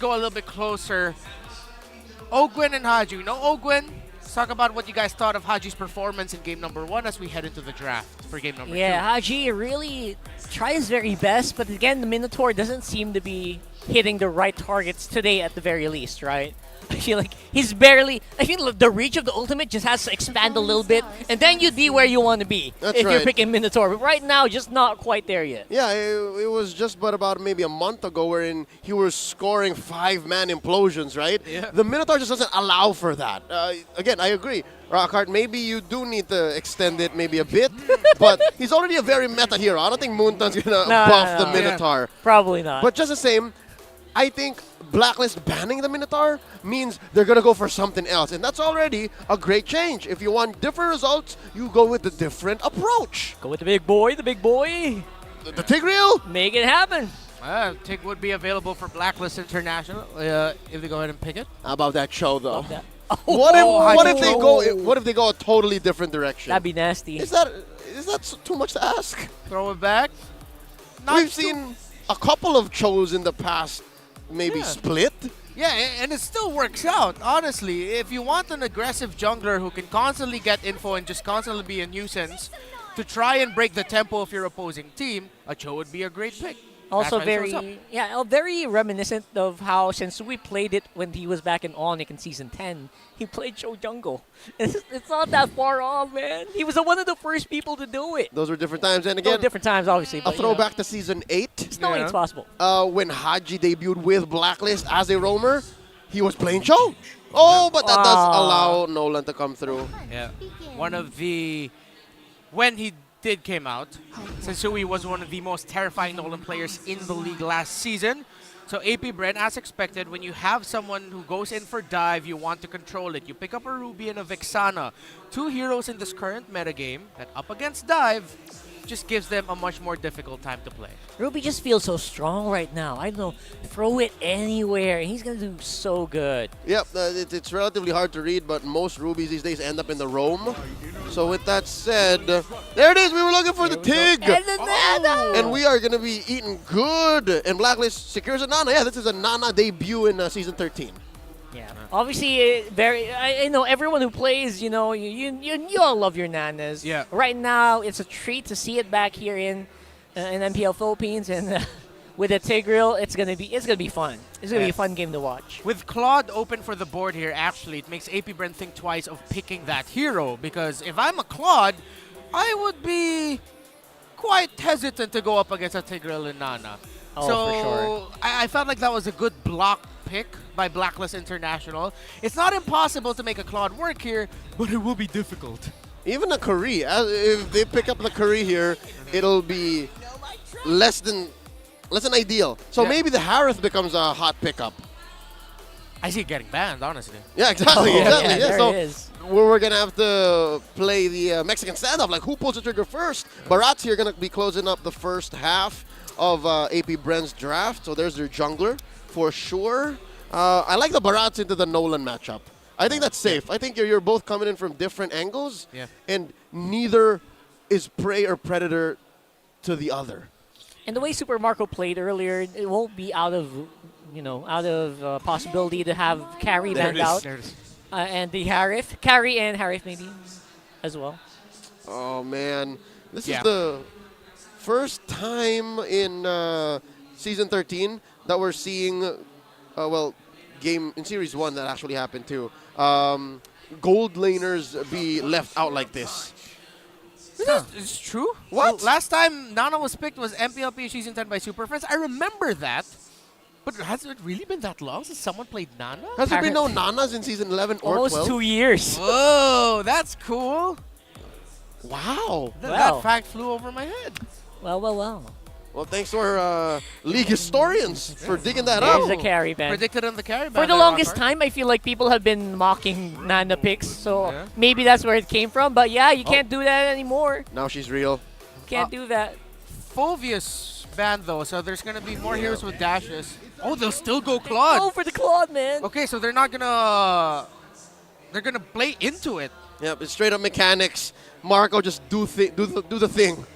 Go a little bit closer. Ogwin and Haji. You know Ogwin? Let's talk about what you guys thought of Haji's performance in game number 1 as we head into the draft for game number 2. Yeah, Haji really tries his very best, but again, the Minotaur doesn't seem to be hitting the right targets today at the very least, right? I feel like he's barely. I feel the reach of the ultimate just has to expand a little bit, and then you'd be where you want to be if you're picking Minotaur. But right now, just not quite there yet. Yeah, it was just but about maybe a month ago wherein he was scoring 5-man implosions, right? Yeah. The Minotaur just doesn't allow for that. Again, I agree. Rockhart, maybe you do need to extend it maybe a bit, but he's already a very meta hero. I don't think Moonton's going to buff the Minotaur. Yeah. Probably not. But just the same, I think Blacklist banning the Minotaur means they're going to go for something else. And that's already a great change. If you want different results, you go with the different approach. Go with the big boy, the big boy. The Tigreal? Make it happen. Tig would be available for Blacklist International if they go ahead and pick it. How about that show, though? Love that. What if they go a totally different direction? That'd be nasty. Is that too much to ask? Throw it back. We've seen a couple of shows in the past maybe split. Yeah, and it still works out, honestly. If you want an aggressive jungler who can constantly get info and just constantly be a nuisance to try and break the tempo of your opposing team, a Cho would be a great pick. Also That's why he shows up. very reminiscent of how since we played it when he was back in Onyx in Season 10, he played Cho Jungle. It's not that far off, man. He was one of the first people to do it. Those were different times. And again, different times, obviously. a But, throwback to Season 8. Still think it's possible. When Haji debuted with Blacklist as a roamer, he was playing Cho. Oh, but that does allow Nolan to come through. Yeah. One of the... When he did came out, Sensui was one of the most terrifying Nolan players in the league last season. So Apbr, as expected, when you have someone who goes in for dive, you want to control it. You pick up a Ruby and a Vexana. 2 heroes in this current metagame that up against dive just gives them a much more difficult time to play. Ruby just feels so strong right now. I don't know. Throw it anywhere, and he's going to do so good. Yep, it's relatively hard to read, but most Rubies these days end up in the roam. So with that said, there it is. We were looking for the Tig. And the Nana! And we are going to be eating good. And Blacklist secures a Nana. Yeah, this is a Nana debut in Season 13. Yeah. Obviously, I know everyone who plays, you all love your Nanas. Yeah. Right now, it's a treat to see it back here in MPL Philippines, and with the Tigreal, it's gonna be fun. It's gonna be a fun game to watch. With Claude open for the board here, actually, it makes Apbr think twice of picking that hero, because if I'm a Claude, I would be quite hesitant to go up against a Tigreal and Nana. Oh, so for sure. I felt like that was a good block pick by Blacklist International. It's not impossible to make a Claude work here, but it will be difficult. Even a Curry. If they pick up the Curry here, it'll be less than ideal. So maybe the Harith becomes a hot pickup. I see it getting banned, honestly. Yeah, exactly. exactly. There So it is. we're going to have to play the Mexican standoff, like who pulls the trigger first. Barat's here going to be closing up the first half of Apbr's draft. So there's their jungler for sure. I like the Barats into the Nolan matchup. I think that's safe. I think you're both coming in from different angles, and neither is prey or predator to the other. And the way Super Marco played earlier, it won't be out of possibility to have Carry banned out. And the Harith. Carry and Harith maybe as well. Oh, man. This is the first time in Season 13 that we're seeing, game in Series 1 that actually happened too. Gold laners be left out like this. It's true. What? Last time Nana was picked was MPLP Season 10 by Super Friends. I remember that. But has it really been that long since someone played Nana? Has there been no Nanas in Season 11 or 12? Almost 2 years. Whoa, that's cool. Wow. That fact flew over my head. Well. Well, thanks to our league historians for digging that There's up. the carry ban. Predicted on the carry ban. For the by longest Rockhart. time, I feel like people have been mocking Nana picks, so maybe that's where it came from. But yeah, you can't do that anymore. Now she's real. Can't do that. Phovius banned though, so there's gonna be more heroes with dashes. Oh, they'll still go Claude. Go for the Claude, man. Okay, so they're not gonna. They're gonna play into it. Yep, it's straight up mechanics. Marco just do the thing.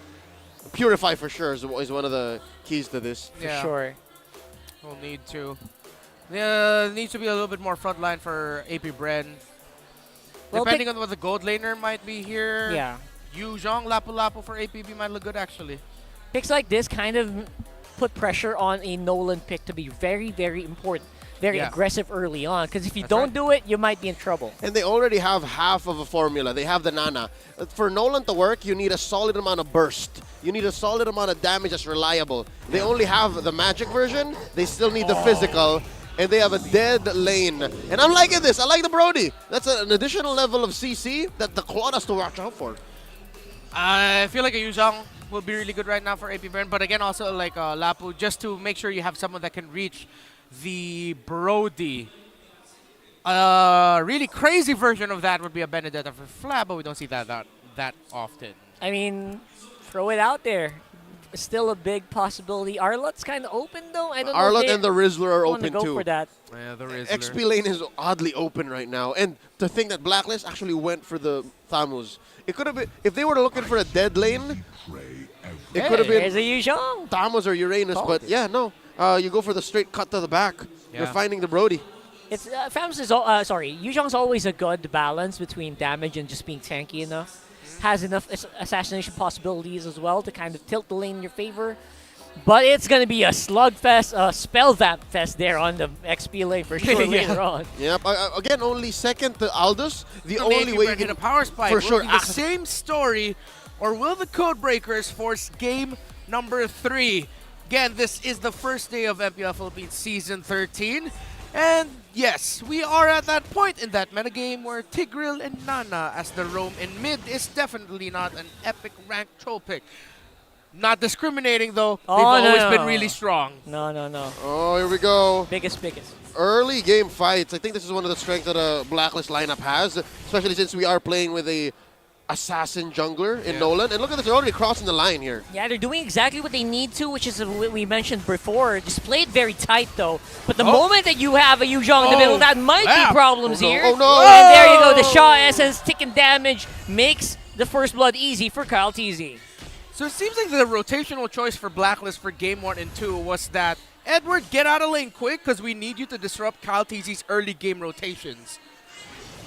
Purify for sure is one of the keys to this. For sure. We'll need to. Needs to be a little bit more frontline for AP Bren. Well, Depending on what the gold laner might be here. Yeah. Yu Zhong, Lapu Lapu for APB might look good actually. Picks like this kind of put pressure on a Nolan pick to be very, very important, very Yeah. aggressive early on. Because if you That's don't right. do it, you might be in trouble. And they already have half of a formula. They have the Nana. For Nolan to work, you need a solid amount of burst. You need a solid amount of damage that's reliable. They only have the magic version. They still need the physical. And they have a dead lane. And I'm liking this. I like the Brody. That's an additional level of CC that the Claude has to watch out for. I feel like a Yu Zhong will be really good right now for AP Bren, but again also like Lapu, just to make sure you have someone that can reach the Brody. Really crazy version of that would be a Benedetta for Flab, but we don't see that often. I mean, throw it out there. It's still a big possibility. Arlot's kind of open, though. I don't know. Arlott if they and the Rizzler are wanna open go too. for that. Yeah, the Rizzler. XP lane is oddly open right now. And to think that Blacklist actually went for the Thamus. It could have been, if they were looking for a dead lane, it could have been There's a Yu Zhong. Thamus or Uranus. Called But it. yeah, no. You go for the straight cut to the back. You're Yeah. finding the Brody. It's Fams is Yu Zhong's always a good balance between damage and just being tanky enough. Has enough assassination possibilities as well to kind of tilt the lane in your favor. But it's going to be a slugfest, spell vamp fest there on the XP lane for sure Yeah. later on. Yep. Again, only second to Aldous. The From only AP way Bren you hit can a power spike. for Will sure it be the same story, or will the Codebreakers force game number 3? Again, this is the first day of MPL Philippines Season 13. And yes, we are at that point in that metagame where Tigreal and Nana as the roam in mid is definitely not an epic rank troll pick. Not discriminating though, they've Oh, no, always no. been really strong. No. Oh, here we go. Biggest. Early game fights. I think this is one of the strengths that a Blacklist lineup has, especially since we are playing with a assassin jungler in Yeah. Nolan. And look at this, they're already crossing the line here. Yeah, they're doing exactly what they need to, which is what we mentioned before. Just play it very tight, though. But the Oh. moment that you have a Yu Zhong in the Oh, middle, that might yeah. be problems Oh, no. here. Oh, no. And there you go. The Shaw Essence taking damage makes the first blood easy for Kyle TZ. So it seems like the rotational choice for Blacklist for game 1 and 2 was that, Edward, get out of lane quick because we need you to disrupt Kyle TZ's early game rotations.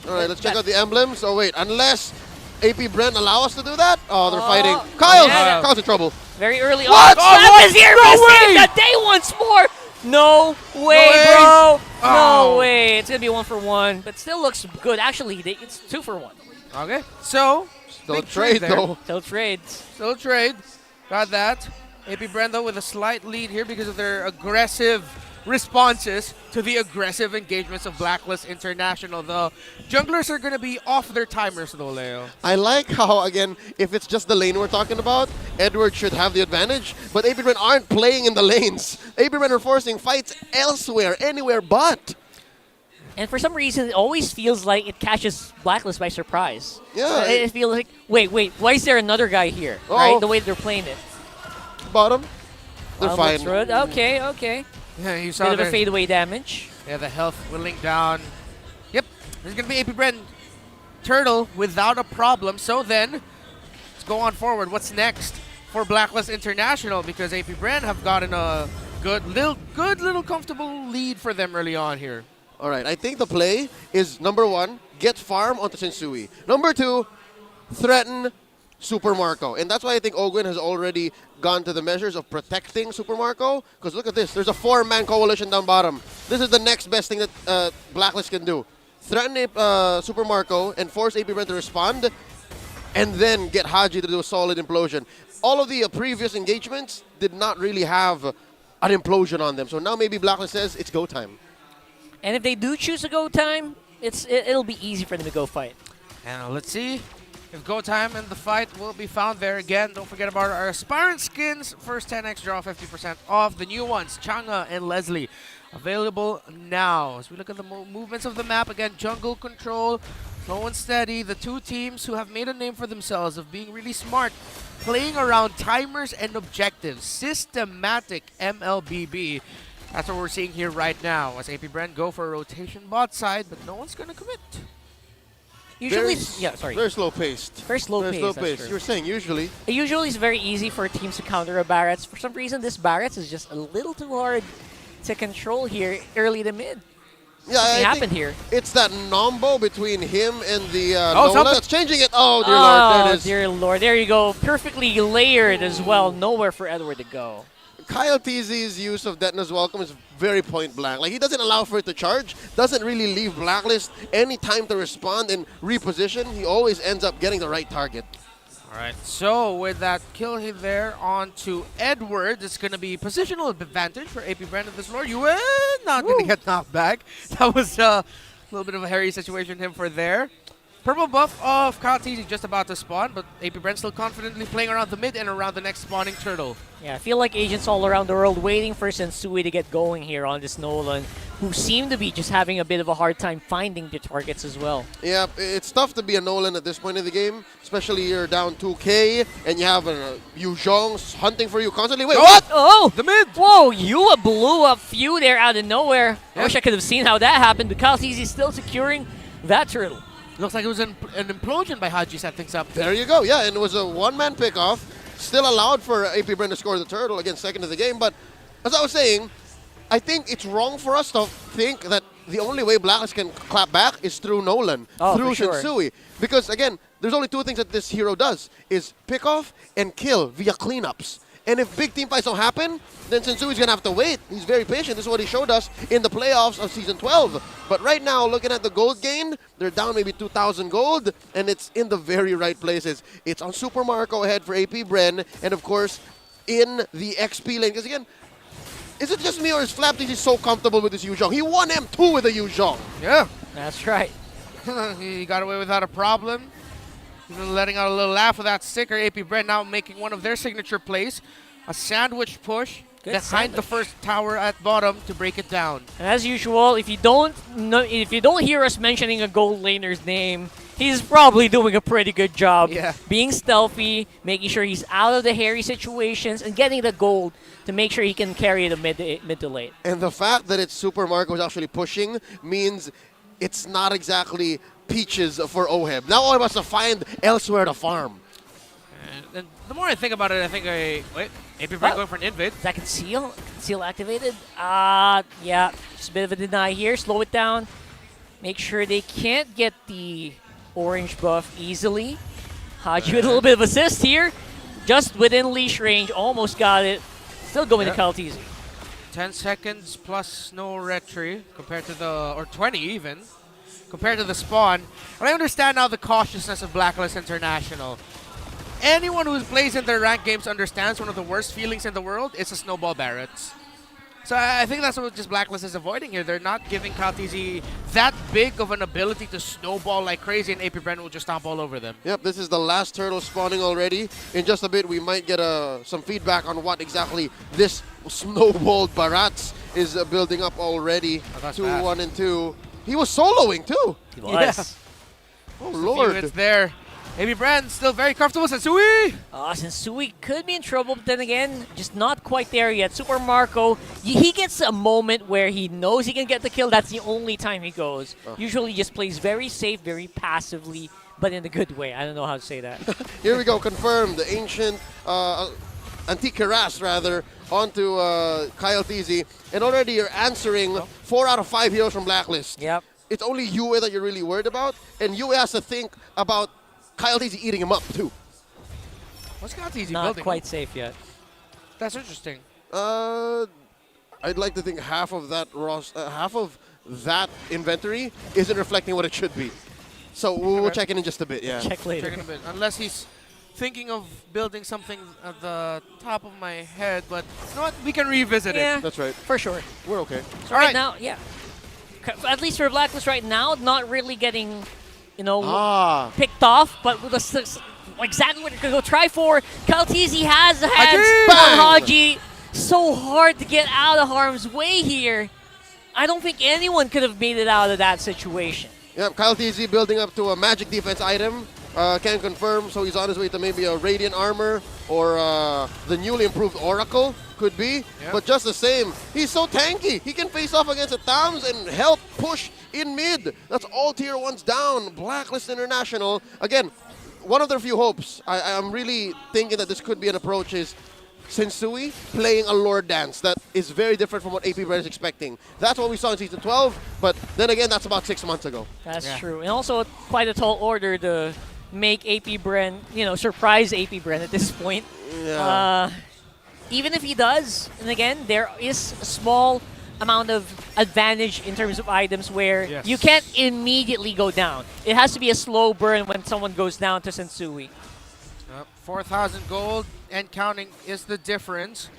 All right, let's check out the emblems. Oh, wait, unless AP Brent allow us to do that? Oh, they're fighting. Kyle's, yeah. Kyle's in trouble. Very early What? on. Oh, Slap what? is here No for way! saving the day once more. No way, way. bro. No Oh. way. It's going to be 1-for-1, but still looks good. Actually, it's 2-for-1. Okay, so Still big trade, there. though. Still trades. Still trade. Got that. AP Brendo with a slight lead here because of their aggressive responses to the aggressive engagements of Blacklist International. The junglers are going to be off their timers though, Leo. I like how, again, if it's just the lane we're talking about, Edward should have the advantage, but AP Brent aren't playing in the lanes. AP Brent are forcing fights elsewhere, anywhere but. And for some reason, it always feels like it catches Blacklist by surprise. Yeah. It feels like, wait, why is there another guy here? Oh. Right? The way they're playing it. Bottom. They're fine. Looks good. Okay. Yeah, you saw Bit of a there. fadeaway damage. Yeah, the health willing down. Yep, there's going to be AP Bren Turtle without a problem. So then, let's go on forward. What's next for Blacklist International? Because AP Bren have gotten a good little comfortable lead for them early on here. All right, I think the play is, number 1, get farm onto Sensui. Number 2, threaten Super Marco. And that's why I think Ogwin has already gone to the measures of protecting Super Marco. Because look at this, there's a 4-man coalition down bottom. This is the next best thing that Blacklist can do. Threaten Super Marco and force AP Brent to respond, and then get Haji to do a solid implosion. All of the previous engagements did not really have an implosion on them. So now maybe Blacklist says it's go time. And if they do choose a go time, it'll be easy for them to go fight. And let's see if go time and the fight will be found there again. Don't forget about our aspirant skins. First 10x draw 50% off. The new ones, Changa and Leslie, available now. As we look at the movements of the map, again, jungle control, slow and steady. The two teams who have made a name for themselves of being really smart, playing around timers and objectives. Systematic MLBB. That's what we're seeing here right now. As AP Bren go for a rotation bot side, but no one's going to commit. Usually, Very- Very slow paced. Very slow Very pace, slow that's paced. true. You were saying usually. Usually it's very easy for teams to counter a Barret's. For some reason, this Barret's is just a little too hard to control here early to mid. Yeah, Something I happened think here. it's that nombo between him and the Oh, Nola something- that's changing it. Oh, dear Lord, there it is. Dear Lord. There you go. Perfectly layered as well. Nowhere for Edward to go. Kyle TZ's use of Detna's Welcome is very point blank. Like, he doesn't allow for it to charge, doesn't really leave Blacklist any time to respond and reposition. He always ends up getting the right target. All right, so with that kill hit there on to Edward, it's going to be positional advantage for AP Brand of this Lord. You not going to get knocked back. That was a little bit of a hairy situation him for there. Purple buff of Kyle TZ just about to spawn, but AP Brand still confidently playing around the mid and around the next spawning turtle. Yeah, I feel like agents all around the world waiting for Sensui to get going here on this Nolan, who seem to be just having a bit of a hard time finding the targets as well. Yeah, it's tough to be a Nolan at this point in the game, especially you're down 2K and you have Yu Zhong hunting for you constantly. Wait, what? Oh! The mid! Whoa, Yua blew up few there out of nowhere. I Yeah. wish I could have seen how that happened, but Kyle TZ still securing that turtle. Looks like it was an implosion by Haji set things up. There you go. Yeah, and it was a one-man pickoff. Still allowed for AP Brand to score the turtle against second of the game. But as I was saying, I think it's wrong for us to think that the only way Blacklist can clap back is through Nolan, through for sure. Sensui. Because again, there's only two things that this hero does, is pick off and kill via cleanups. And if big team fights don't happen, then Sensui's going to have to wait. He's very patient. This is what he showed us in the playoffs of Season 12. But right now, looking at the gold gain, they're down maybe 2,000 gold, and it's in the very right places. It's on Super Marco ahead for AP Bren, and of course, in the XP lane. Because again, is it just me or is Flapty so comfortable with this Yu Zhong? He won M2 with the Yu Zhong. Yeah. That's right. He got away without a problem. Even letting out a little laugh with that sticker. AP Brent now making one of their signature plays. A sandwich push Good behind the sandwich. first tower at bottom to break it down. And as usual, if you don't hear us mentioning a gold laner's name, he's probably doing a pretty good job. Yeah. Being stealthy, making sure he's out of the hairy situations, and getting the gold to make sure he can carry the mid to late. And the fact that it's Super Marco's actually pushing means it's not exactly peaches for Oheb. Now Oheb has to find elsewhere to farm. And the more I think about it, I think wait, AP Brent going for an invade. Is that conceal? Conceal activated? Yeah. Just a bit of a deny here. Slow it down. Make sure they can't get the orange buff easily. Haji with a little bit of assist here. Just within leash range. Almost got it. Still going to Kaltizi. 10 seconds plus no retry compared to the, or 20 even, compared to the spawn. And I understand now the cautiousness of Blacklist International. Anyone who plays in their ranked games understands one of the worst feelings in the world is a snowball Barretts. So I think that's what just Blacklist is avoiding here. They're not giving Kaltizi that big of an ability to snowball like crazy, and AP Brent will just stomp all over them. Yep, this is the last turtle spawning already. In just a bit, we might get some feedback on what exactly this snowballed Barats is building up already. Oh, that's 2, fast. 1, and 2. He was soloing too. He was. Oh, It's Lord. there. AP Brent still very comfortable. Sensui! Sensui could be in trouble, but then again, just not quite there yet. Super Marco, he gets a moment where he knows he can get the kill. That's the only time he goes. Usually just plays very safe, very passively, but in a good way. I don't know how to say that. Here we go, confirmed. The ancient, Antique Keras rather, onto Kyle TZ. And already you're answering 4 out of 5 heroes from Blacklist. Yep. It's only Yue that you're really worried about, and Yue has to think about Kyle TZ eating him up too. What's Kaltizi Not building? quite safe yet. That's interesting. I'd like to think half of that inventory isn't reflecting what it should be. So we'll Okay. check in just a bit. Yeah. Check later. Checking a bit. Unless he's thinking of building something at the top of my head, but you know what? We can revisit Yeah, it. That's right. for sure. We're okay. So All right right. now, yeah. At least for Blacklist right now, not really getting, picked off, but with exactly what you're going to go try for. Kaltizi has the hands Bang! on Haji. So hard to get out of harm's way here. I don't think anyone could have made it out of that situation. Yep, Kyle TZ building up to a magic defense item. Can confirm, so he's on his way to maybe a Radiant Armor or the newly improved Oracle, could be. Yep. But just the same, he's so tanky. He can face off against the Tams and help push in mid. That's all tier 1s down. Blacklist International. Again, one of their few hopes, I'm really thinking that this could be an approach, is Sensui playing a Lord dance that is very different from what AP Bren is expecting. That's what we saw in Season 12, but then again, that's about 6 months ago. That's true. And also quite a tall order to make AP Bren, surprise AP Bren at this point. Yeah. Even if he does, and again, there is a small amount of advantage in terms of items where you can't immediately go down. It has to be a slow burn when someone goes down to Sensui. 4,000 gold and counting is the difference.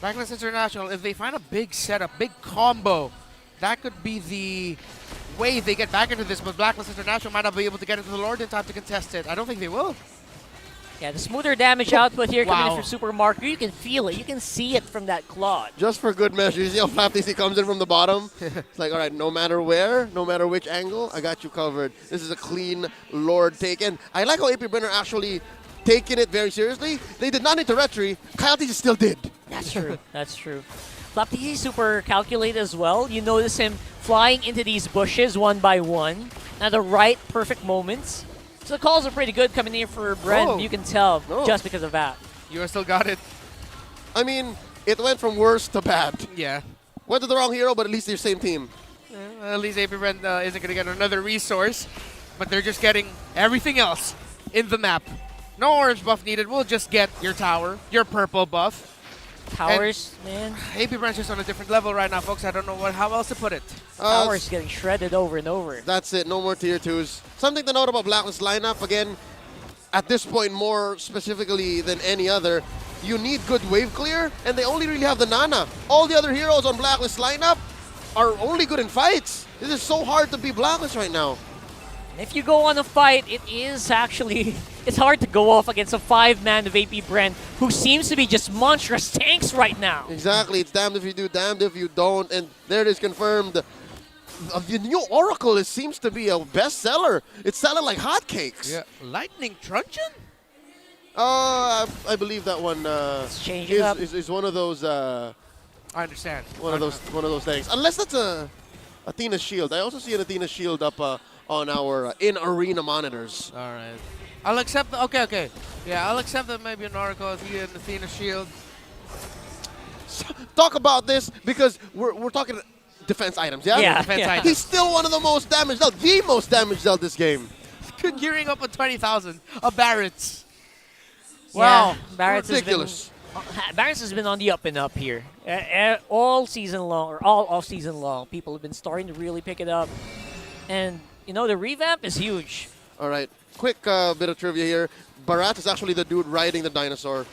Blacklist International, if they find a big setup, big combo, that could be the way they get back into this, but Blacklist International might not be able to get into the Lord in time to contest it. I don't think they will. Yeah, the smoother damage output here coming in for Super Marco. You can feel it. You can see it from that Claude. Just for good measure, you see how Flap DC comes in from the bottom? It's like, all right, no matter where, no matter which angle, I got you covered. This is a clean Lord take. And I like how AP Brenner actually taking it very seriously. They did not need to retry. Coyote just still did. That's true. That's true. Flap DC is super calculated as well. You notice him flying into these bushes one by one at the right perfect moments. So the calls are pretty good coming in for Bren. You can tell just because of that. You still got it. I mean, it went from worse to bad. Yeah. Went to the wrong hero, but at least they're same team. At least AP Bren isn't going to get another resource, but they're just getting everything else in the map. No orange buff needed. We'll just get your tower, your purple buff. Towers, man. AP Bren's just on a different level right now, folks. I don't know how else to put it. Towers getting shredded over and over. That's it. No more tier 2s. Something to note about Blacklist lineup, again, at this point more specifically than any other, you need good wave clear, and they only really have the Nana. All the other heroes on Blacklist lineup are only good in fights. This is so hard to be Blacklist right now. If you go on a fight, it is actually, it's hard to go off against a 5-man of AP Bren who seems to be just monstrous tanks right now. Exactly. It's damned if you do, damned if you don't. And there it is confirmed. The new Oracle, it seems to be a bestseller. It's selling like hotcakes. Yeah. Lightning Truncheon? I believe that one is one of those. I understand. One of those things. Unless that's a Athena Shield. I also see an Athena Shield up on our in-arena monitors. All right. I'll accept the, okay. Yeah, I'll accept that maybe an Oracle, Athena Shield. So, talk about this because we're talking defense items, yeah? Yeah. Defense items. He's still one of the most damaged dealt, the most damaged dealt this game. Gearing up on 20,000 of Barrett's. Wow. Yeah, Barrett's ridiculous. Barrett's has been on the up and up here. All season long, or all off season long, people have been starting to really pick it up. And, the revamp is huge. All right. Quick bit of trivia here. Barat is actually the dude riding the dinosaur.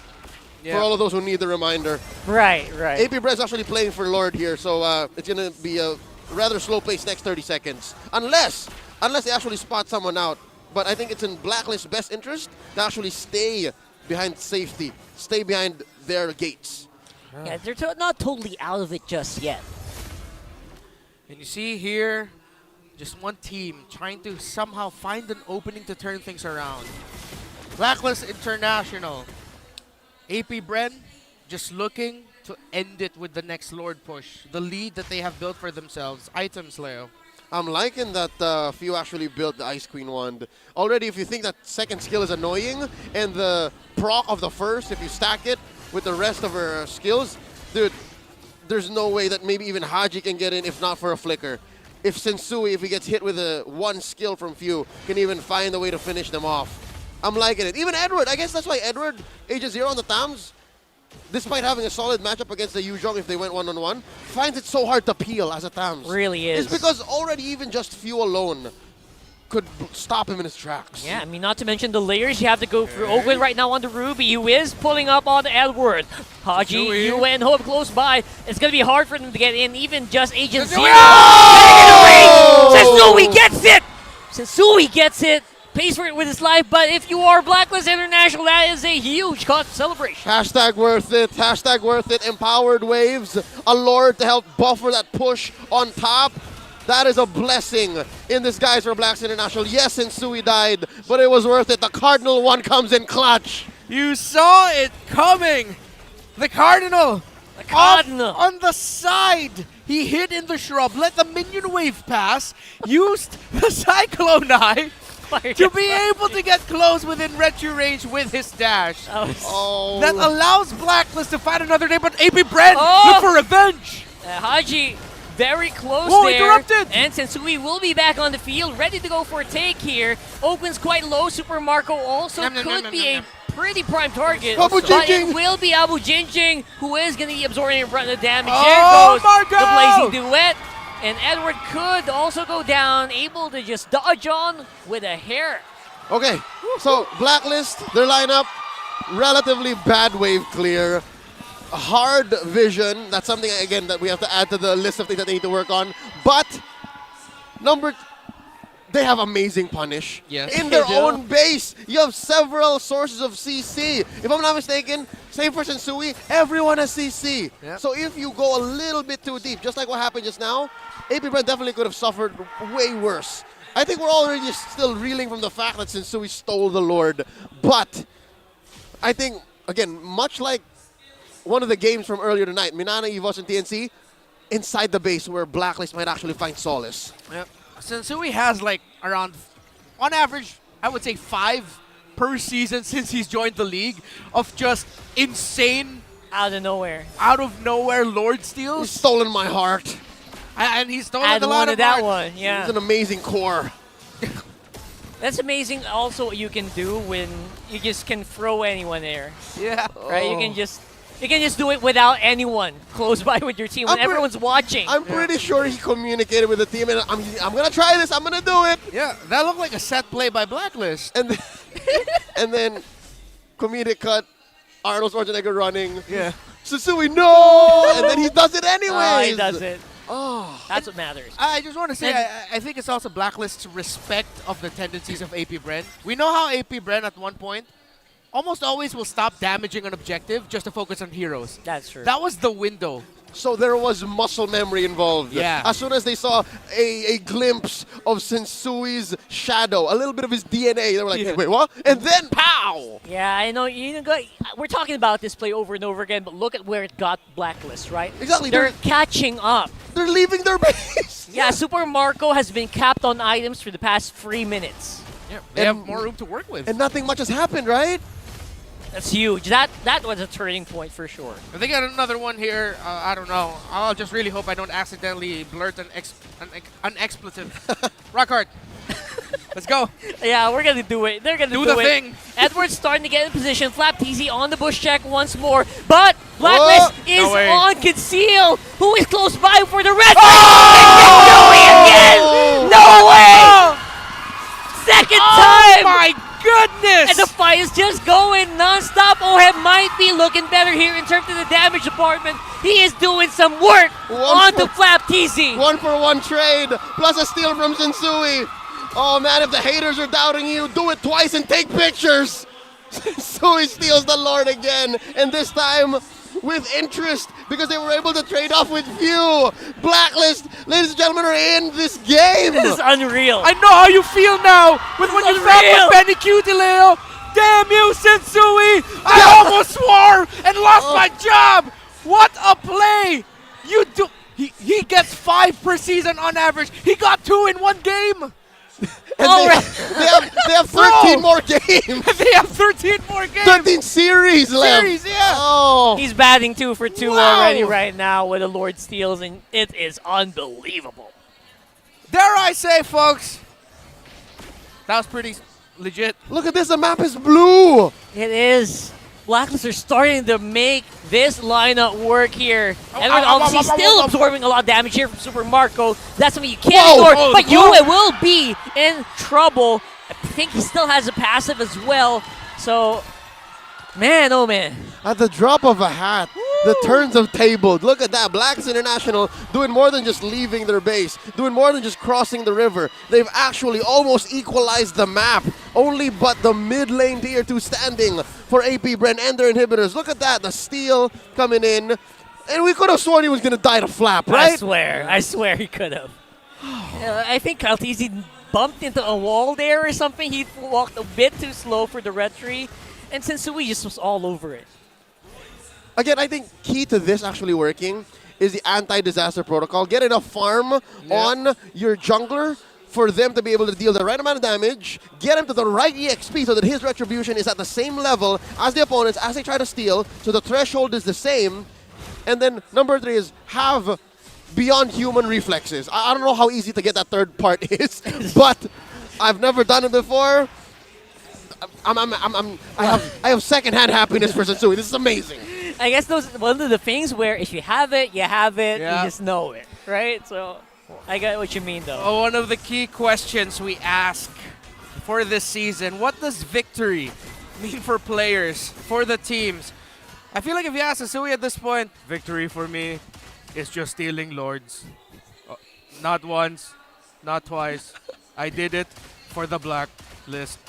Yeah. For all of those who need the reminder. Right. AP Bred's actually playing for Lord here, so it's going to be a rather slow pace next 30 seconds. Unless they actually spot someone out. But I think it's in Blacklist's best interest to actually stay behind safety, stay behind their gates. Yeah, they're not totally out of it just yet. And you see here, just one team trying to somehow find an opening to turn things around. Blacklist International. AP Bren just looking to end it with the next Lord push. The lead that they have built for themselves. Items, Leo. I'm liking that few actually built the Ice Queen wand. Already, if you think that second skill is annoying, and the proc of the first, if you stack it with the rest of her skills, dude, there's no way that maybe even Haji can get in if not for a flicker. If Sensui, if he gets hit with one skill from few, can even find a way to finish them off. I'm liking it. Even Edward, I guess that's why Edward, Age of Zero on the Tams, despite having a solid matchup against the Yuzhong if they went one-on-one, finds it so hard to peel as a Tams. Really is. It's because already even just few alone could stop him in his tracks. Yeah, I mean, not to mention the layers you have to go through. Ogun right now on the Ruby, who is pulling up on Edward. Haji, Yue, and Hope close by. It's going to be hard for them to get in, even just Agent Zero. Sensui gets it! Sensui gets it. Pays for it with his life, but if you are Blacklist International, that is a huge cause for celebration. Hashtag worth it. Hashtag worth it. Empowered waves. A Lord to help buffer that push on top. That is a blessing in disguise for Blacklist International. Yes, Sensui died, but it was worth it. The Cardinal one comes in clutch. You saw it coming. The Cardinal. The Cardinal. On the side. He hid in the shrub, let the minion wave pass, used the Cyclone Eye Fire to gets be fired. able to get close within retro range with his dash. That was- Oh. That allows Blacklist to fight another day, but AP Bren Oh! look for revenge. Haji very close Whoa, there. interrupted! And Sensui will be back on the field, ready to go for a take here. Opens quite low. Super Marco also Nom, nom, could nom, be nom, a nom. pretty prime target. Abu But Jinjing! it will be Abu Jinjing who is going to be absorbing in front of the damage. Oh, There goes Marco! the Blazing Duet. And Edward could also go down, able to just dodge on with a hair. Okay, so Blacklist, their lineup, relatively bad wave clear. Hard vision, that's something, again, that we have to add to the list of things that they need to work on. But, they have amazing punish. Yes. In their They do. own base, you have several sources of CC. If I'm not mistaken, same for Sensui, everyone has CC. Yep. So if you go a little bit too deep, just like what happened just now, AP Brand definitely could have suffered way worse. I think we're already still reeling from the fact that Sensui stole the Lord. But I think, again, much like one of the games from earlier tonight, Minana, EVOS, and TNC, inside the base where Blacklist might actually find solace. Yep. Sensui has like around, on average, I would say 5 per season since he's joined the league of just insane, Out of nowhere. out of nowhere Lord He's steals. stolen my heart. And he's stolen Add a lot one of to that heart. one, He's yeah. an amazing core. That's amazing also what you can do when you just can throw anyone there. Yeah. Right? You can just do it without anyone close by with your team when I'm pre- everyone's watching. I'm pretty sure he communicated with the team, and I'm gonna try this. I'm gonna do it. Yeah, that looked like a set play by Blacklist. And then, and then comedic cut. Arnold Schwarzenegger running. Yeah. Sensui, no! And then he does it anyways. He does it. Oh. That's what matters. I just want to say, And- I think it's also Blacklist's respect of the tendencies of AP Bren. We know how AP Bren at one point almost always will stop damaging an objective just to focus on heroes. That's true. That was the window. So there was muscle memory involved. Yeah. As soon as they saw a glimpse of Sensui's shadow, a little bit of his DNA, they were like, Yeah. hey, wait, what? And then, pow! Yeah, I know. We're talking about this play over and over again, but look at where it got Blacklist, right? Exactly. They're catching up. They're leaving their base. Yeah, Super Marco has been capped on items for the past 3 minutes. Yeah, they And- have more room to work with. And nothing much has happened, right? That's huge. That was a turning point for sure. If they get another one here, I don't know. I'll just really hope I don't accidentally blurt an expletive. Rock hard. Let's go. Yeah, we're gonna do it. They're gonna Do do the it. thing. Edward's starting to get in position. Flap TZ on the bush check once more, but Blacklist Whoa. is No way. on conceal. Who is close by for the red? Oh! Again! No way! Second Oh time! my goodness! And the fight is just going non-stop. Ohem might be looking better here in terms of the damage department. He is doing some work onto Flap TZ. 1-for-1 trade, plus a steal from Sensui. Oh man, if the haters are doubting you, do it twice and take pictures. Sensui steals the Lord again, and this time with interest because they were able to trade off with few. Blacklist, ladies and gentlemen, are in this game. This is unreal. I know how you feel now with what you felt Unreal. with Benny Cutileo. Damn you, Sensui! I almost swore and lost my job. What a play! You do. He gets 5 per season on average. He got 2 in one game. And Alright. they have 13 Bro. more games. They have 13 more games. 13 series left. Series, yeah. Oh. He's batting 2 for 2 Wow. already right now with the Lord steals, and it is unbelievable. Dare I say, folks, that was pretty legit. Look at this, the map is blue. It is. Blacklist are starting to make this lineup work here. Edward ow, obviously ow, ow, still ow, ow. absorbing a lot of damage here from Super Marco. That's something you can't Whoa. ignore. Oh, But the Yue will be in trouble. I think he still has a passive as well. So, man, oh man. At the drop of a hat, the turns of table. Look at that. Blacks International doing more than just leaving their base, doing more than just crossing the river. They've actually almost equalized the map. Only but the mid lane tier 2 standing for AP Bren and their inhibitors. Look at that. The steal coming in. And we could have sworn he was going to die to Flap, right? I swear he could have. I think Kaltizi bumped into a wall there or something. He walked a bit too slow for the retry. And Sensui just was all over it. Again, I think key to this actually working is the anti-disaster protocol. Get enough farm on your jungler for them to be able to deal the right amount of damage, get him to the right EXP so that his retribution is at the same level as the opponents as they try to steal, so the threshold is the same. And then number 3 is have beyond human reflexes. I don't know how easy to get that third part is, but I've never done it before. I have secondhand happiness for Sensui. This is amazing. I guess those one of the things where if you have it, you have it. Yeah. You just know it, right? So I get what you mean, though. One of the key questions we ask for this season, what does victory mean for players, for the teams? I feel like if you ask Sensui at this point, victory for me is just stealing Lords. Not once, not twice. I did it for the blacklist.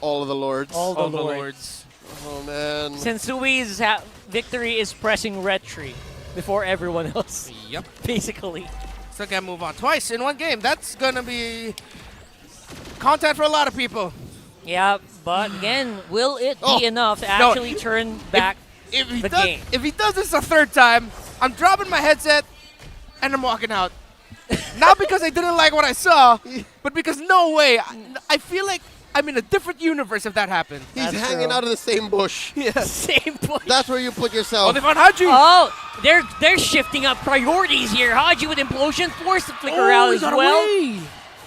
All of the lords. All All the the lords. Lords. Oh man. Sensui's victory is pressing Retri before everyone else, Yep. basically. Still can't move on twice in one game. That's gonna be content for a lot of people. Yeah, but again, will it Oh, be enough to no. actually turn back If he the does, game? if he does this a third time, I'm dropping my headset and I'm walking out. Not because I didn't like what I saw, but because no way. I feel like I'm in a different universe if that happened. He's That's hanging true. out of the same bush. Same point. That's where you put Oh, yourself. they found Haji. Oh, they're shifting up priorities here. Haji with Implosion, forced to flicker out he as got well. away.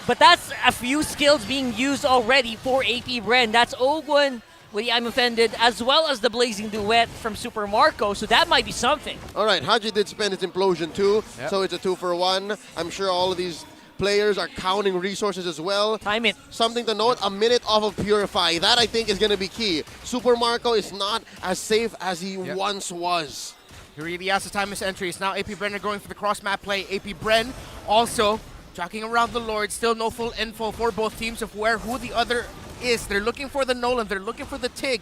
But that's a few skills being used already for AP Bren. That's Ogwen with the I'm Offended, as well as the Blazing Duet from Super Marco, so that might be something. All right, Haji did spend his implosion too, Yep. so it's a 2-for-1. I'm sure all of these players are counting resources as well. Time it. Something to note, a minute off of Purify. That I think is going to be key. Super Marco is not as safe as he Yep. once was. He really has the time his entries. Now AP Bren are going for the cross map play. AP Bren also tracking around the Lord. Still no full info for both teams of who the other is. They're looking for the Nolan. They're looking for the Tig.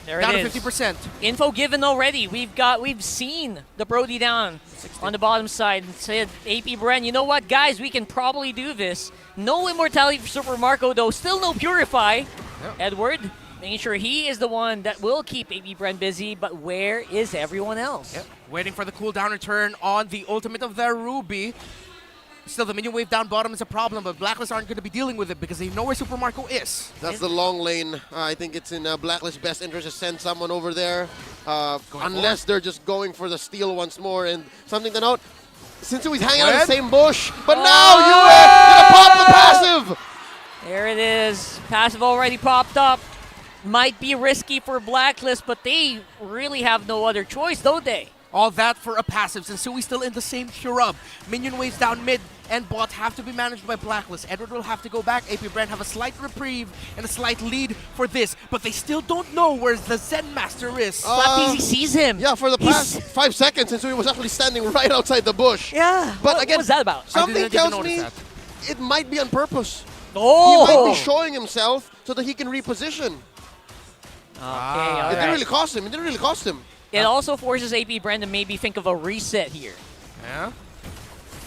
There Down it to is. 50%. Info given already. We've seen the Brody down on the bottom side and said, AP Bren, you know what, guys, we can probably do this. No immortality for Super Marco, though. Still no Purify. Edward, making sure he is the one that will keep AP Bren busy, but where is everyone else? Waiting for the cooldown return on the ultimate of their Ruby. Still, the minion wave down bottom is a problem, but Blacklist aren't going to be dealing with it because they know where Super Marco is. That's the long lane. I think it's in Blacklist's best interest to send someone over there, unless they're just going for the steal once more. And something to note, since he's hanging out in the same bush, but now gonna pop the passive. There it is. Passive already popped up. Might be risky for Blacklist, but they really have no other choice, don't they? All that for a passive. Sensui still in the same Shurub. Minion waves down mid and bot have to be managed by Blacklist. Edward will have to go back. AP Brand have a slight reprieve and a slight lead for this, but they still don't know where the Zen Master is. Slap sees him. Yeah, for the past 5 seconds, since he was actually standing right outside the bush. Yeah. But what again, was that about? Something didn't even tells notice me that. it might be on purpose. He Oh! might be showing himself so that he can reposition. Okay, It all didn't right. really cost him. It didn't really cost him. It also forces AP Brand to maybe think of a reset here. Yeah.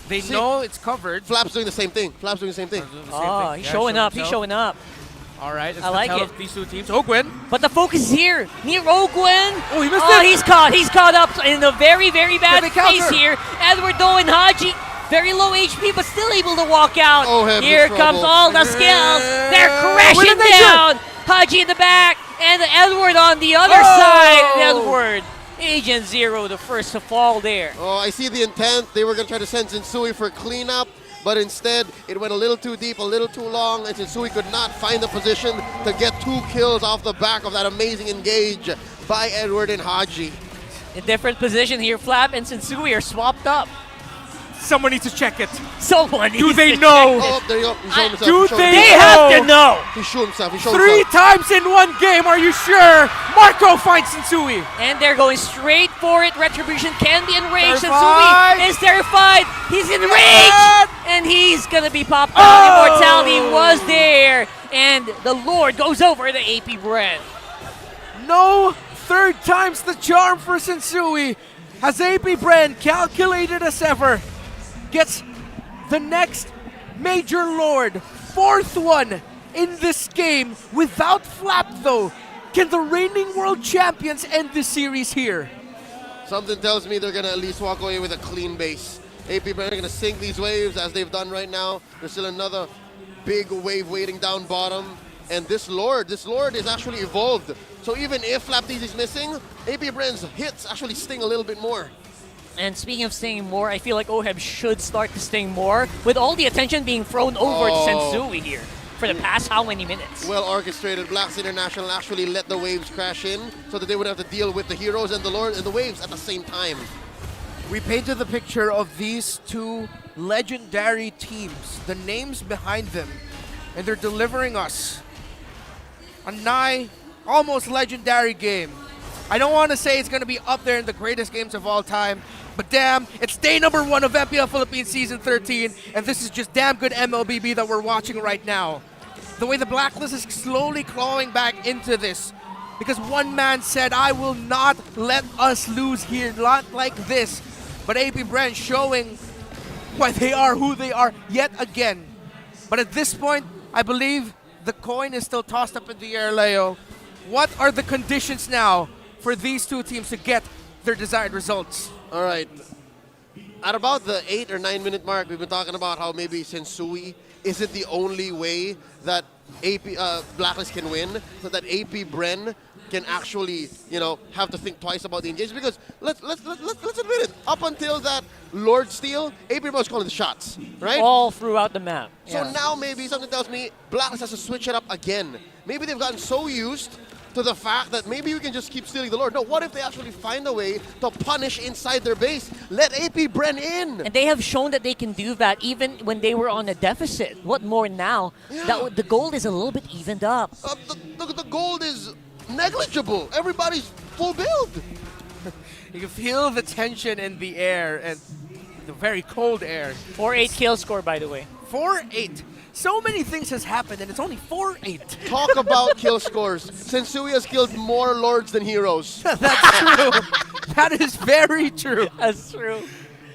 They See- know it's covered. Flap's doing the same thing. Flap's doing the same thing. Oh, he's showing up. He's showing up. All right, it's I the like tell it. of these two teams. Ogwen. But the focus is here. Near Ogwen. Oh, he missed Oh, it. he's caught. He's caught up in a very, very bad Can they counter? space here. Edward Doe and Haji. Very low HP, but still able to walk out. Oh, heavy Here trouble. comes all the skills. They're What crashing did they down. Haji in the back, and Edward on the other side. Edward, Agent Zero, the first to fall there. Oh, I see the intent. They were going to try to send Zinsui for cleanup, but instead it went a little too deep, a little too long, and Zinsui could not find the position to get 2 kills off the back of that amazing engage by Edward and Haji. In different position here, Flap and Sensui are swapped up. Someone needs to check it. Someone Do needs they to know? check Oh, there you go. He showed himself. do He showed they- They himself. have to know. He showed himself. He showed 3 himself. times in one game, are you sure? Marco finds Sensui. And they're going straight for it. Retribution can be enraged. Terrified. Sensui is terrified. He's enraged. Yes. And he's going to be popped Oh. out. Immortality was there. And the Lord goes over to AP Brand. No third time's the charm for Sensui. Has AP Brand calculated as ever. Gets the next Major Lord. 4th one in this game without Flap though. Can the reigning world champions end this series here? Something tells me they're going to at least walk away with a clean base. AP Bren are going to sink these waves as they've done right now. There's still another big wave waiting down bottom. And this Lord is actually evolved. So even if Flaptease is missing, AP Bren's hits actually sting a little bit more. And speaking of stinging more, I feel like OHEB should start to sting more with all the attention being thrown over to Sensui here for the past how many minutes? Well orchestrated. Blacks International actually let the waves crash in so that they would have to deal with the heroes and the Lord and the waves at the same time. We painted the picture of these two legendary teams, the names behind them, and they're delivering us a nigh, almost legendary game. I don't want to say it's going to be up there in the greatest games of all time, but damn, it's day number 1 of MPL Philippines Season 13, and this is just damn good MLBB that we're watching right now. The way the Blacklist is slowly clawing back into this, because one man said, I will not let us lose here, not like this. But AP Bren showing why they are who they are yet again. But at this point, I believe the coin is still tossed up in the air, Leo. What are the conditions now for these two teams to get their desired results? All right. At about the 8 or 9 minute mark, we've been talking about how maybe Sensui isn't the only way that Blacklist can win, so that AP Bren can actually, have to think twice about the engagement. Because let's admit it, up until that Lord Steal, AP Bren was calling the shots, right? All throughout the map. So now maybe something tells me Blacklist has to switch it up again. Maybe they've gotten so used to the fact that maybe we can just keep stealing the Lord. No, what if they actually find a way to punish inside their base? Let AP Bren in! And they have shown that they can do that even when they were on a deficit. What more now? Yeah. That the gold is a little bit evened up. The gold is negligible. Everybody's full build. You can feel the tension in the air and the very cold air. 4-8 kill score, by the way. 4-8. So many things has happened and it's only 4-8. Talk about kill scores. Sensui has killed more Lords than heroes. That's true. That is very true. That's true.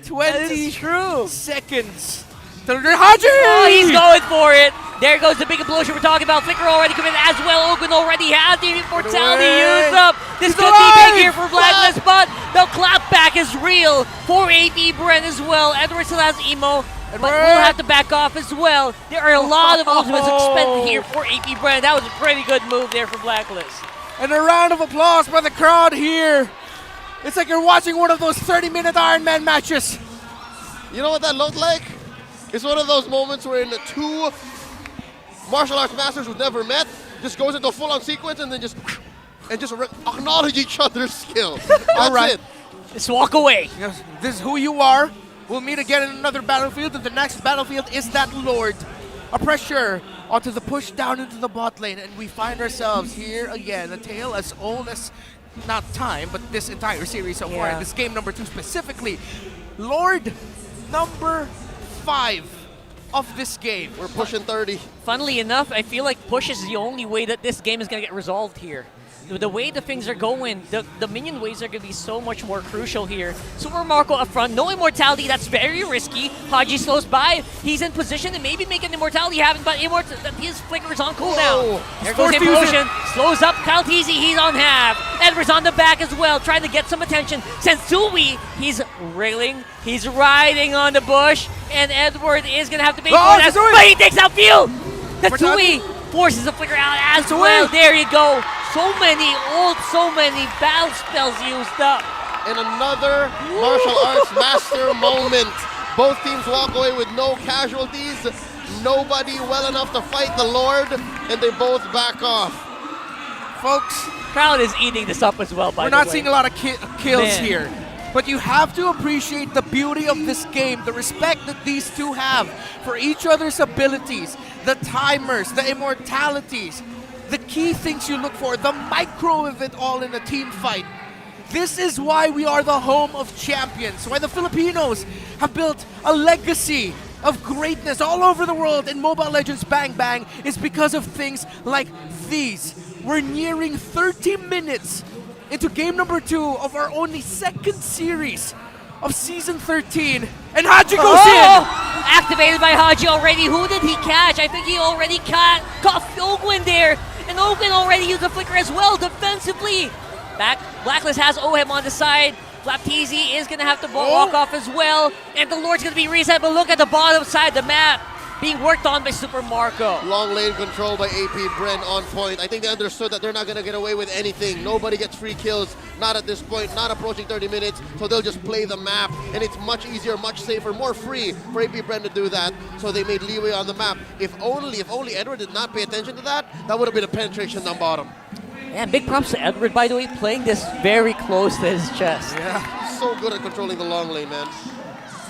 20 true. seconds. Haji! Oh, he's going for it. There goes the big explosion we're talking about. Flicker already committed as well. Ogun already has the immortality used up. This could be big here for Blacklist, but the clapback is real for AP Bren as well. Edward still has Emo, but we'll have to back off as well. There are a lot of ultimates expended here for AP Bren. That was a pretty good move there for Blacklist. And a round of applause by the crowd here. It's like you're watching one of those 30-minute Iron Man matches. You know what that looked like? It's one of those moments where the two martial arts masters who've never met just goes into a full-on sequence and then just acknowledge each other's skill. All right. It. Just walk away. Yes, this is who you are. We'll meet again in another battlefield, and the next battlefield is that Lord. A pressure onto the push down into the bot lane, and we find ourselves here again. A tale as old as, not time, but this entire series so far, and this game number 2 specifically. Lord number 5 of this game. We're pushing 30. Funnily enough, I feel like push is the only way that this game is going to get resolved here. The way the things are going, the minion waves are going to be so much more crucial here. Super Marco up front, no immortality, that's very risky. Haji slows by, he's in position to maybe make an immortality happen, but his flicker is on cooldown. There goes the implosion, slows up Kaltizi, he's on half. Edward's on the back as well, trying to get some attention. Sensui, he's railing, he's riding on the bush, and Edward is going to have to pay for that, but he takes out Fuel! Sensui forces the flicker out as well, there you go. So many battle spells used up. And another martial arts master moment. Both teams walk away with no casualties. Nobody well enough to fight the Lord, and they both back off. Folks, crowd is eating this up as well, by the way. We're not seeing a lot of kills here. But you have to appreciate the beauty of this game, the respect that these two have for each other's abilities, the timers, the immortalities, the key things you look for, the micro of it all in a team fight. This is why we are the home of champions, why the Filipinos have built a legacy of greatness all over the world in Mobile Legends Bang Bang is because of things like these. We're nearing 30 minutes into game number 2 of our only second series of Season 13. And Haji goes in! Activated by Haji already. Who did he catch? I think he already caught Ogwin there. And Ogwin already used a flicker as well defensively. Blacklist has OHEB on the side. Flapteasy is going to have to walk off as well. And the Lord's going to be reset, but look at the bottom side of the map being worked on by Super Marco. Long lane control by AP Bren on point. I think they understood that they're not going to get away with anything. Nobody gets free kills, not at this point, not approaching 30 minutes, so they'll just play the map, and it's much easier, much safer, more free for AP Bren to do that, so they made leeway on the map. If only Edward did not pay attention to that, that would have been a penetration down bottom. Yeah, big props to Edward, by the way, playing this very close to his chest. Yeah. He's so good at controlling the long lane, man.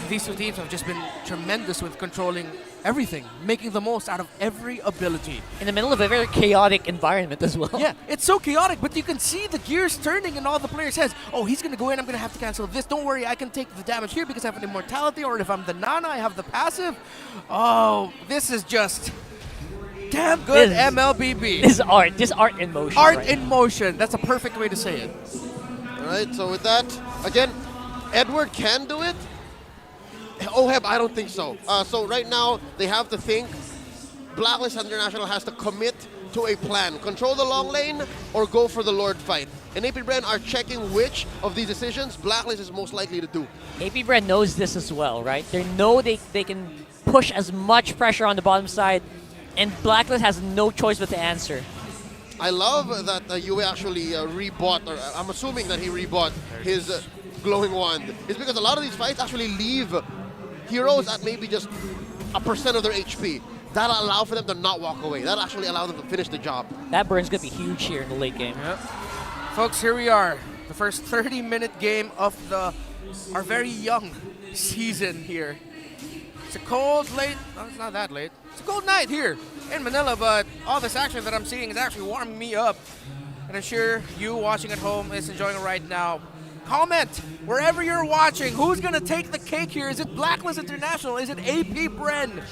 These two teams have just been tremendous with controlling everything, making the most out of every ability. In the middle of a very chaotic environment as well. Yeah, it's so chaotic, but you can see the gears turning in all the players' heads. Oh, he's going to go in, I'm going to have to cancel this. Don't worry, I can take the damage here because I have an immortality, or if I'm the Nana, I have the passive. Oh, this is just damn good MLBB. This is art. This art in motion. Art right? in motion. That's a perfect way to say it. All right, so with that, again, Edward can do it. Oheb, I don't think so. So right now, they have to think. Blacklist International has to commit to a plan. Control the long lane or go for the Lord fight. And AP Bren are checking which of these decisions Blacklist is most likely to do. AP Bren knows this as well, right? They know they can push as much pressure on the bottom side, and Blacklist has no choice but to answer. I love that Yue actually rebought, or I'm assuming that he rebought his glowing wand. It's because a lot of these fights actually leave heroes at maybe just 1% of their HP. That'll allow for them to not walk away. That'll actually allow them to finish the job. That burn's going to be huge here in the late game. Yep. Folks, here we are. The first 30-minute game of our very young season here. It's a cold, late, no, it's not that late. It's a cold night here in Manila, but all this action that I'm seeing is actually warming me up. And I'm sure you watching at home is enjoying it right now. Comment wherever you're watching. Who's going to take the cake here? Is it Blacklist International? Is it AP Bren?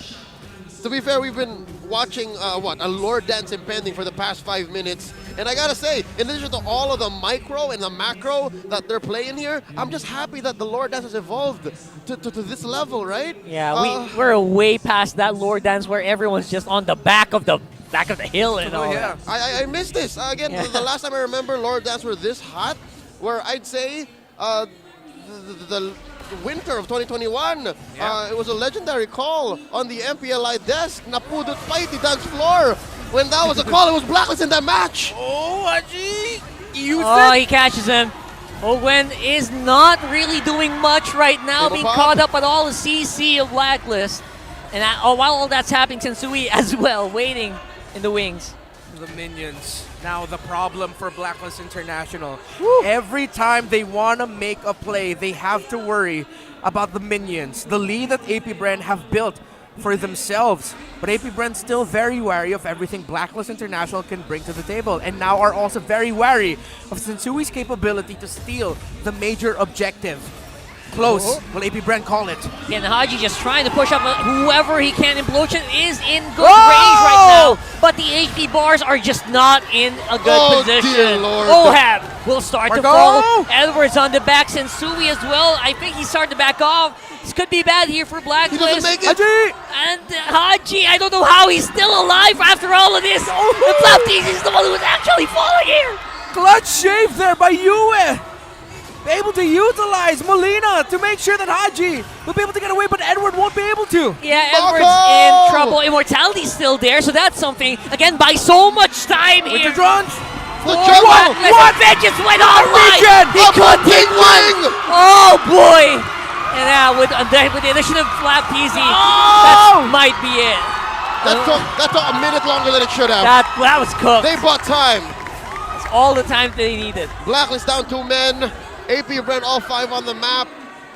To be fair, we've been watching a Lord Dance impending for the past 5 minutes. And I gotta say, in addition to all of the micro and the macro that they're playing here, I'm just happy that the Lord Dance has evolved to this level, right? Yeah, we're way past that Lord Dance where everyone's just on the back of the hill and all. Yeah. I miss this. Again, Yeah. the last time I remember Lord Dance were this hot, where I'd say the winter of 2021, it was a legendary call on the MPLI desk. Napudot fight the dance floor. When that was a call, it was Blacklist in that match. Oh, Haji! He catches him. Owen is not really doing much right now, Table being pop. caught up on all the CC of Blacklist. And while all that's happening, Tensui as well, waiting in the wings. The minions. Now the problem for Blacklist International. Every time they want to make a play, they have to worry about the minions. The lead that AP Bren have built for themselves. But AP Bren's still very wary of everything Blacklist International can bring to the table. And now are also very wary of Sensui's capability to steal the major objective. Close. Will AP Bren call it? And Haji just trying to push up whoever he can. Implosion is in good range right now, but the HP bars are just not in a good position. Dear Lord. Ohab will start to Marco! fall. Edwards on the back. Sensui as well. I think he's starting to back off. This could be bad here for He Blacklist. doesn't make it. Haji! And Haji, I don't know how he's still alive after all of this. The Flapteasy is the one who was actually falling here. Clutch shave there by Yue. Able to utilize Molina to make sure that Haji will be able to get away, but Edward won't be able to. Yeah, Marco! Edwards in trouble. Immortality's still there, so that's something. Again, by so much time With here. the drones. The Oh, jungle. what? Vengeance went online. Regen! He could take one. Wing. Oh boy! And now with the addition of Flapteasy, that might be it. That took a minute longer than it should have. That was cooked. They bought time. That's all the time they needed. Blacklist down 2 men. AP Bren all 5 on the map.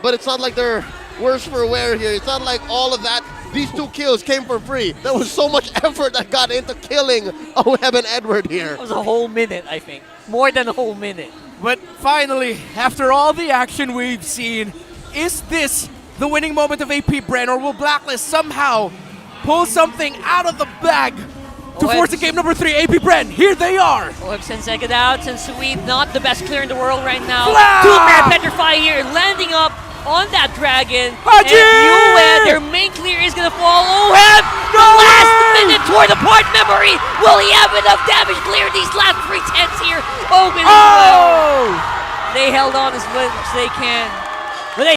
But it's not like they're worse for wear here. It's not like all of that. These 2 kills came for free. There was so much effort that got into killing Oheb and Edward here. It was a whole minute, I think. More than a whole minute. But finally, after all the action we've seen, is this the winning moment of AP Bren, or will Blacklist somehow pull something out of the bag to force a game number 3? AP Bren, here they are. Oheb sends second out. Sensui, not the best clear in the world right now. Flash! 2-man Petrify here, landing up on that dragon. Haji! And Yue, their main clear is going to fall. Oheb, the last minute toward the part memory. Will he have enough damage clear these last 3 tenths here? Owen as well. Oh! They held on as much as they can.